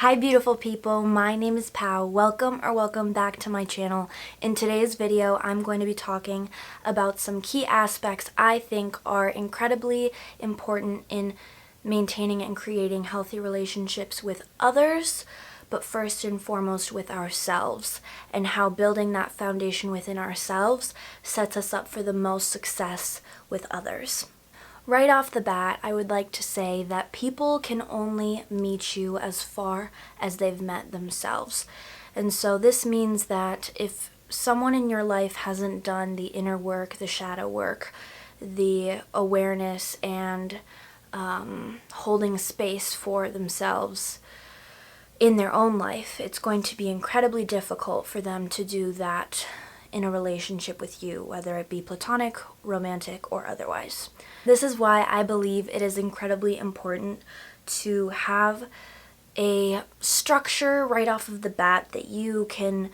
Hi beautiful people, my name is Pau. Welcome back to my channel. In today's video, I'm going to be talking about some key aspects I think are incredibly important in maintaining and creating healthy relationships with others, but first and foremost with ourselves, and how building that foundation within ourselves sets us up for the most success with others. Right off the bat, I would like to say that people can only meet you as far as they've met themselves. And so this means that if someone in your life hasn't done the inner work, the shadow work, the awareness and holding space for themselves in their own life, it's going to be incredibly difficult for them to do that in a relationship with you, whether it be platonic, romantic, or otherwise. This is why I believe it is incredibly important to have a structure right off of the bat that you can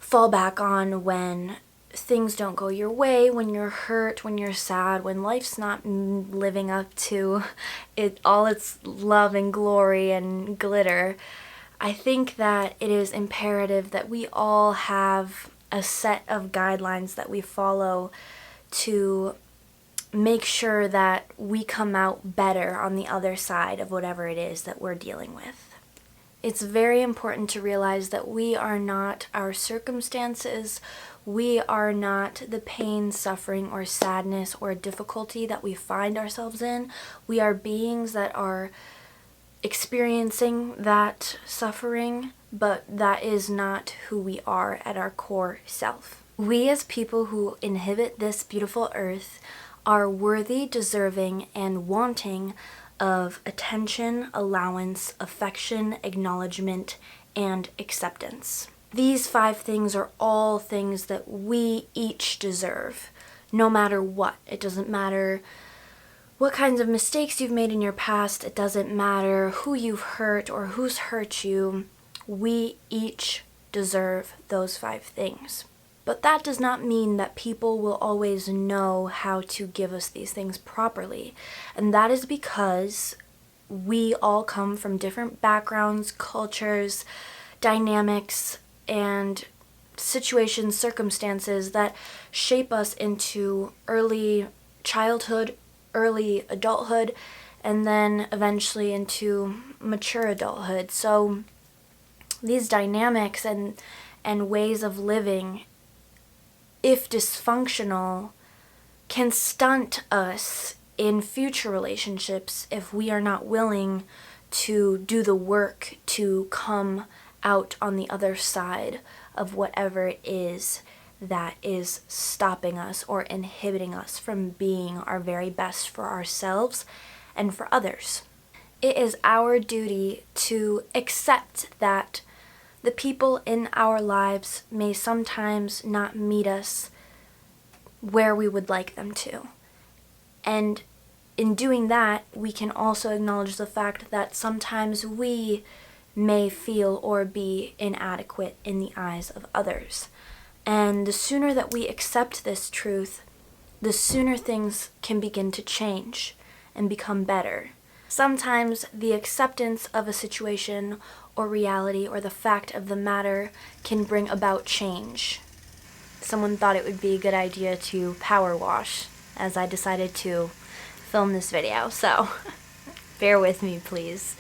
fall back on when things don't go your way, when you're hurt, when you're sad, when life's not living up to all its love and glory and glitter. I think that it is imperative that we all have a set of guidelines that we follow to make sure that we come out better on the other side of whatever it is that we're dealing with. It's very important to realize that we are not our circumstances. We are not the pain, suffering, or sadness or difficulty that we find ourselves in. We are beings that are experiencing that suffering, but that is not who we are at our core self. We as people who inhabit this beautiful earth are worthy, deserving, and wanting of attention, allowance, affection, acknowledgement, and acceptance. These 5 things are all things that we each deserve, no matter what. It doesn't matter what kinds of mistakes you've made in your past. It doesn't matter who you've hurt or who's hurt you. We each deserve those 5 things. But that does not mean that people will always know how to give us these things properly. And that is because we all come from different backgrounds, cultures, dynamics, and situations, circumstances that shape us into early childhood, early adulthood, and then eventually into mature adulthood. So these dynamics and ways of living, if dysfunctional, can stunt us in future relationships if we are not willing to do the work to come out on the other side of whatever it is that is stopping us or inhibiting us from being our very best for ourselves and for others. It is our duty to accept that the people in our lives may sometimes not meet us where we would like them to. And in doing that, we can also acknowledge the fact that sometimes we may feel or be inadequate in the eyes of others. And the sooner that we accept this truth, the sooner things can begin to change and become better. Sometimes the acceptance of a situation or reality or the fact of the matter can bring about change. Someone thought it would be a good idea to power wash as I decided to film this video, so bear with me please.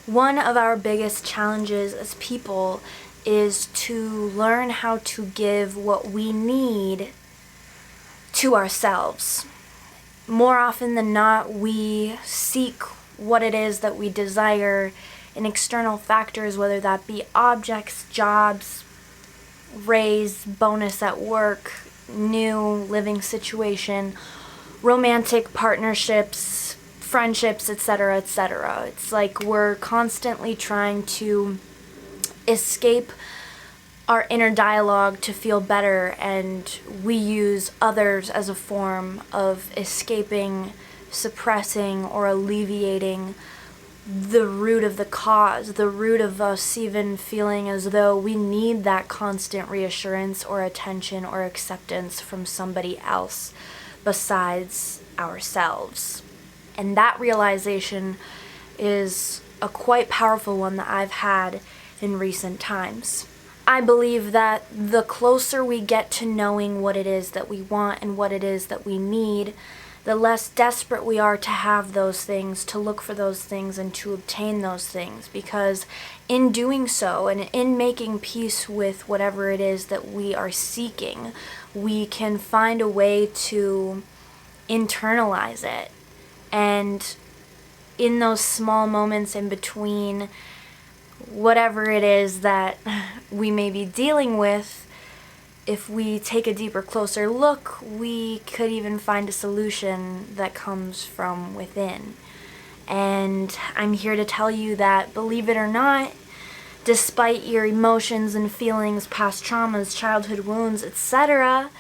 One of our biggest challenges as people is to learn how to give what we need to ourselves. More often than not, we seek what it is that we desire in external factors, whether that be objects, jobs, raise, bonus at work, new living situation, romantic partnerships, friendships, etc., etc. It's like we're constantly trying to escape our inner dialogue to feel better, and we use others as a form of escaping, suppressing, or alleviating the root of the cause, the root of us even feeling as though we need that constant reassurance or attention or acceptance from somebody else besides ourselves. And that realization is a quite powerful one that I've had in recent times. I believe that the closer we get to knowing what it is that we want and what it is that we need, the less desperate we are to have those things, to look for those things, and to obtain those things. Because in doing so, and in making peace with whatever it is that we are seeking, we can find a way to internalize it. And in those small moments in between whatever it is that we may be dealing with, if we take a deeper, closer look, we could even find a solution that comes from within. And I'm here to tell you that, believe it or not, despite your emotions and feelings, past traumas, childhood wounds, etc.,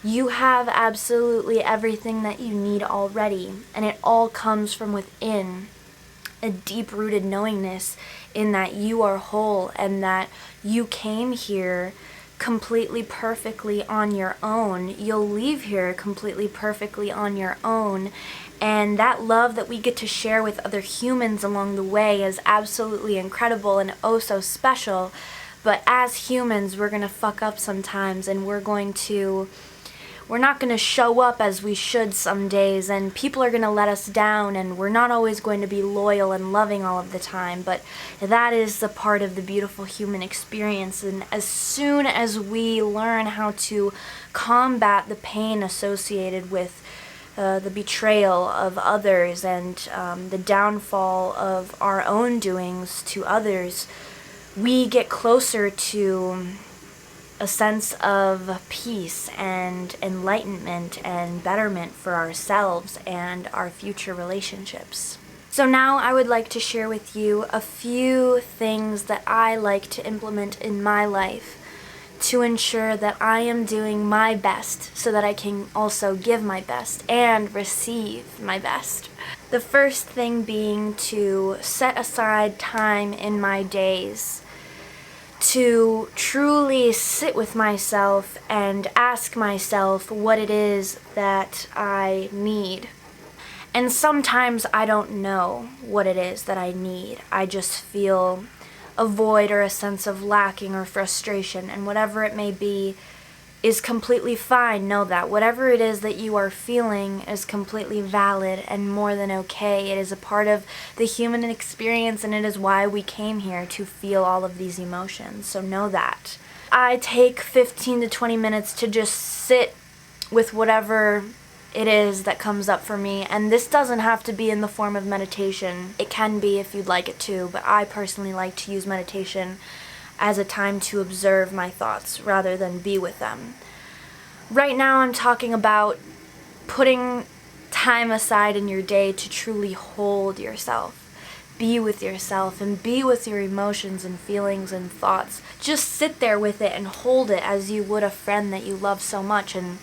you have absolutely everything that you need already. And it all comes from within. A deep-rooted knowingness in that you are whole and that you came here completely perfectly on your own. You'll leave here completely perfectly on your own, and that love that we get to share with other humans along the way is absolutely incredible and oh so special. But as humans, we're gonna fuck up sometimes, and we're not going to show up as we should some days, and people are going to let us down, and we're not always going to be loyal and loving all of the time. But that is the part of the beautiful human experience. And as soon as we learn how to combat the pain associated with the betrayal of others and the downfall of our own doings to others, we get closer to a sense of peace and enlightenment and betterment for ourselves and our future relationships. So now I would like to share with you a few things that I like to implement in my life to ensure that I am doing my best so that I can also give my best and receive my best. The first thing being to set aside time in my days to truly sit with myself and ask myself what it is that I need. And sometimes I don't know what it is that I need. I just feel a void or a sense of lacking or frustration, and whatever it may be is completely fine. Know that whatever it is that you are feeling is completely valid and more than okay. It is a part of the human experience, and it is why we came here, to feel all of these emotions. So know that. I take 15 to 20 minutes to just sit with whatever it is that comes up for me, and this doesn't have to be in the form of meditation. It can be if you'd like it to, but I personally like to use meditation as a time to observe my thoughts rather than be with them. Right now I'm talking about putting time aside in your day to truly hold yourself, be with yourself, and be with your emotions and feelings and thoughts. Just sit there with it and hold it as you would a friend that you love so much, and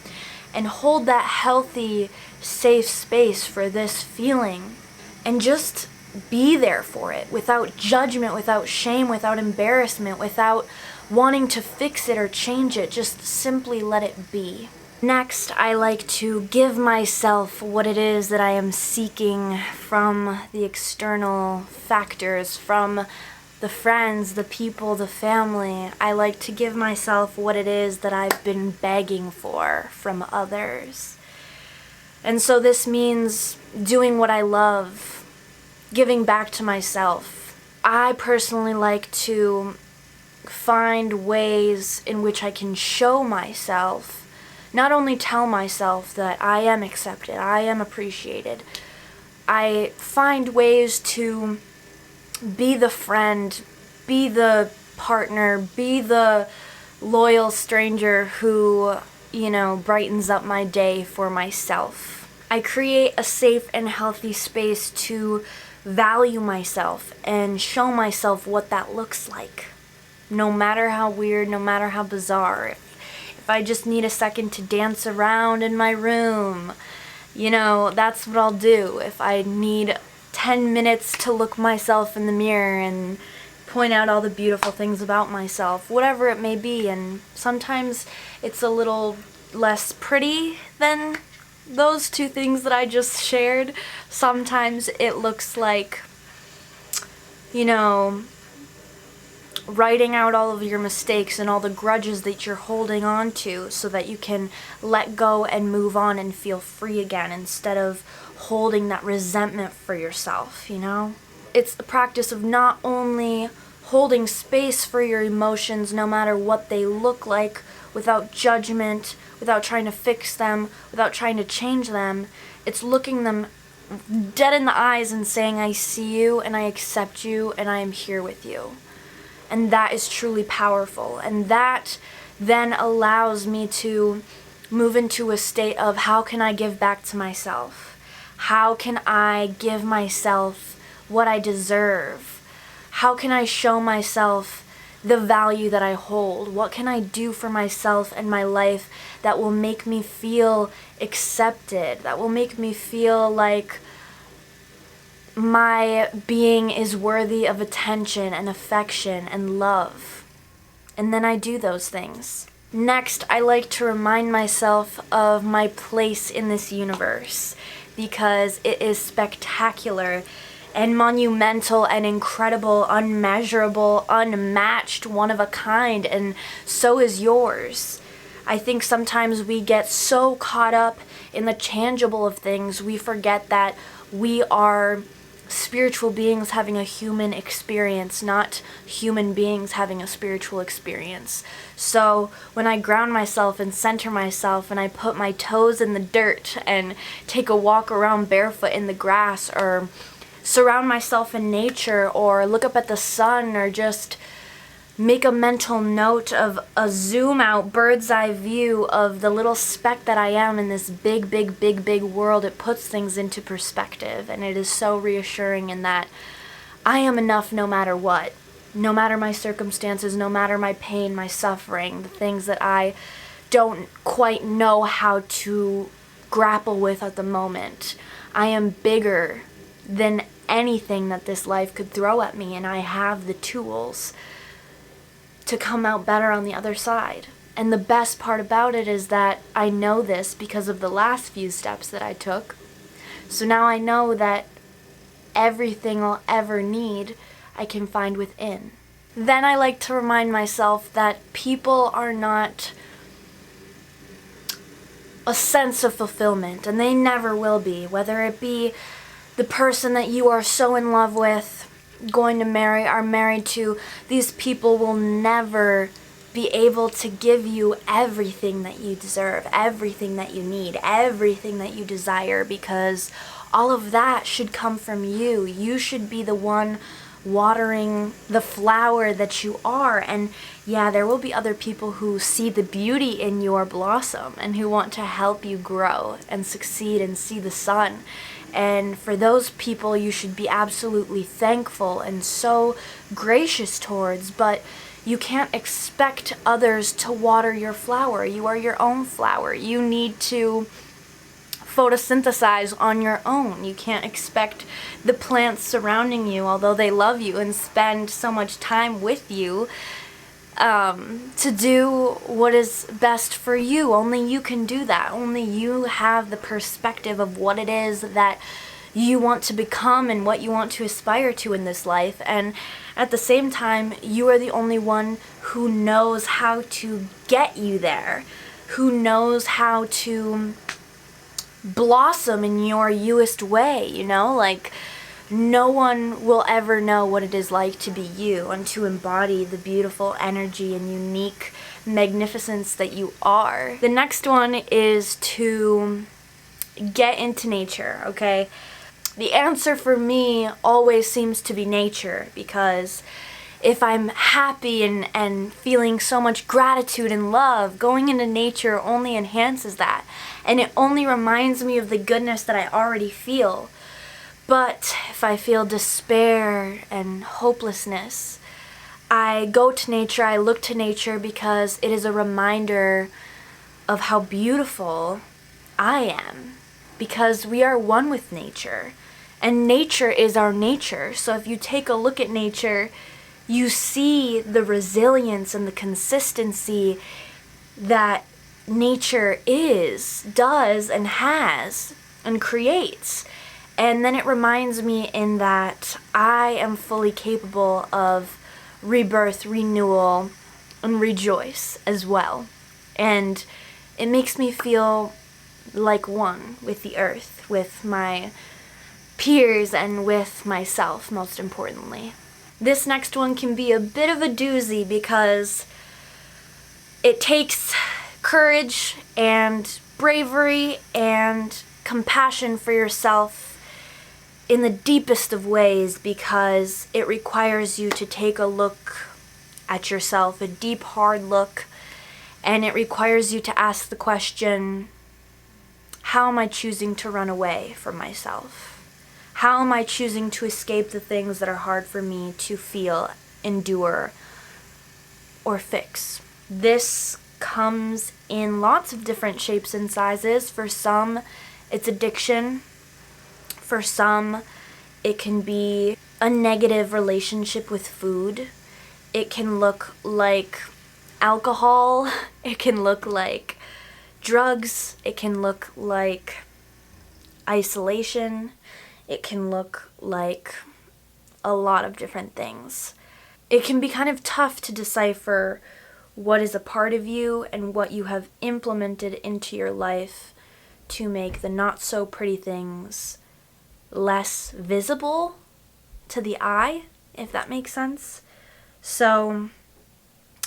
hold that healthy, safe space for this feeling, and just be there for it without judgment, without shame, without embarrassment, without wanting to fix it or change it. Just simply let it be. Next, I like to give myself what it is that I am seeking from the external factors, from the friends, the people, the family. I like to give myself what it is that I've been begging for from others. And so this means doing what I love, giving back to myself. I personally like to find ways in which I can show myself, not only tell myself that I am accepted, I am appreciated. I find ways to be the friend, be the partner, be the loyal stranger who, brightens up my day for myself. I create a safe and healthy space to value myself and show myself what that looks like. No matter how weird, no matter how bizarre. If I just need a second to dance around in my room, that's what I'll do. If I need 10 minutes to look myself in the mirror and point out all the beautiful things about myself, whatever it may be. And sometimes it's a little less pretty than those two things that I just shared. Sometimes it looks like you know, writing out all of your mistakes and all the grudges that you're holding on to so that you can let go and move on and feel free again instead of holding that resentment for yourself, you know? It's the practice of not only holding space for your emotions no matter what they look like, without judgment, without trying to fix them, without trying to change them. It's looking them dead in the eyes and saying, I see you and I accept you and I am here with you. And that is truly powerful. And that then allows me to move into a state of, how can I give back to myself? How can I give myself what I deserve? How can I show myself the value that I hold? What can I do for myself and my life that will make me feel accepted, that will make me feel like my being is worthy of attention and affection and love? And then I do those things. Next, I like to remind myself of my place in this universe, because it is spectacular and monumental and incredible, unmeasurable, unmatched, one of a kind, and so is yours. I think sometimes we get so caught up in the tangible of things, we forget that we are spiritual beings having a human experience, not human beings having a spiritual experience. So when I ground myself and center myself and I put my toes in the dirt and take a walk around barefoot in the grass, or surround myself in nature, or look up at the sun, or just make a mental note of a zoom out bird's eye view of the little speck that I am in this big, big, big, big world, it puts things into perspective. And it is so reassuring in that I am enough no matter what, no matter my circumstances, no matter my pain, my suffering, the things that I don't quite know how to grapple with at the moment. I am bigger than anything that this life could throw at me, and I have the tools to come out better on the other side. And the best part about it is that I know this because of the last few steps that I took. So now I know that everything I'll ever need, I can find within. Then I like to remind myself that people are not a sense of fulfillment, and they never will be, whether it be the person that you are so in love with, going to marry, are married to. These people will never be able to give you everything that you deserve, everything that you need, everything that you desire, because all of that should come from you. You should be the one watering the flower that you are. And yeah, there will be other people who see the beauty in your blossom and who want to help you grow and succeed and see the sun. And for those people, you should be absolutely thankful and so gracious towards, but you can't expect others to water your flower. You are your own flower. You need to photosynthesize on your own. You can't expect the plants surrounding you, although they love you and spend so much time with you, to do what is best for you. Only you can do that. Only you have the perspective of what it is that you want to become and what you want to aspire to in this life. And at the same time, you are the only one who knows how to get you there, who knows how to blossom in your youest way, you know? Like, no one will ever know what it is like to be you and to embody the beautiful energy and unique magnificence that you are. The next one is to get into nature, okay? The answer for me always seems to be nature, because if I'm happy and feeling so much gratitude and love, going into nature only enhances that. And it only reminds me of the goodness that I already feel. But if I feel despair and hopelessness, I go to nature, I look to nature, because it is a reminder of how beautiful I am. Because we are one with nature. And nature is our nature. So if you take a look at nature, you see the resilience and the consistency that nature does, and has, and creates. And then it reminds me in that I am fully capable of rebirth, renewal, and rejoice as well. And it makes me feel like one with the earth, with my peers, and with myself, most importantly. This next one can be a bit of a doozy because it takes courage and bravery and compassion for yourself in the deepest of ways, because it requires you to take a look at yourself, a deep, hard look, and it requires you to ask the question, how am I choosing to run away from myself? How am I choosing to escape the things that are hard for me to feel, endure, or fix? This comes in lots of different shapes and sizes. For some, it's addiction. For some, it can be a negative relationship with food. It can look like alcohol. It can look like drugs. It can look like isolation. It can look like a lot of different things. It can be kind of tough to decipher what is a part of you and what you have implemented into your life to make the not so pretty things less visible to the eye, if that makes sense. So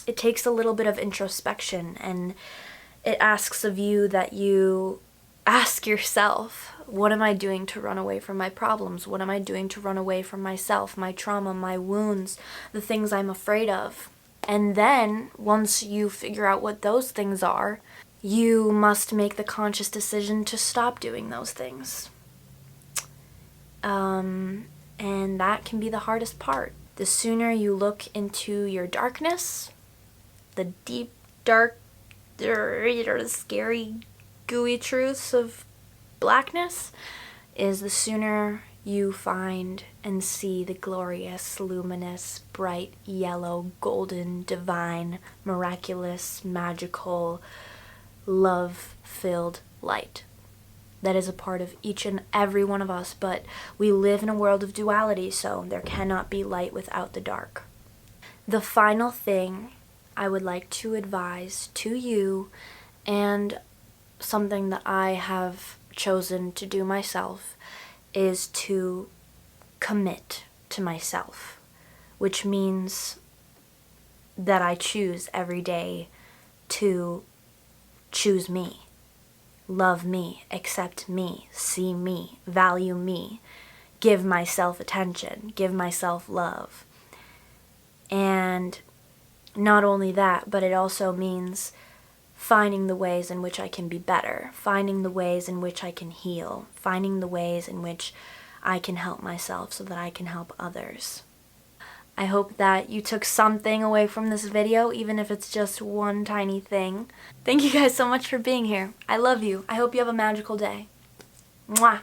it takes a little bit of introspection, and it asks of you that you ask yourself, what am I doing to run away from my problems? What am I doing to run away from myself, my trauma, my wounds, the things I'm afraid of? And then, once you figure out what those things are, you must make the conscious decision to stop doing those things. And that can be the hardest part. The sooner you look into your darkness, the deep, dark, scary, gooey truths of blackness, is the sooner you find and see the glorious, luminous, bright, yellow, golden, divine, miraculous, magical, love-filled light that is a part of each and every one of us. But we live in a world of duality, so there cannot be light without the dark. The final thing I would like to advise to you, and something that I have chosen to do myself, is to commit to myself, which means that I choose every day to choose me, love me, accept me, see me, value me, give myself attention, give myself love. And not only that, but it also means finding the ways in which I can be better, finding the ways in which I can heal, finding the ways in which I can help myself so that I can help others. I hope that you took something away from this video, even if it's just one tiny thing. Thank you guys so much for being here. I love you. I hope you have a magical day. Mwah!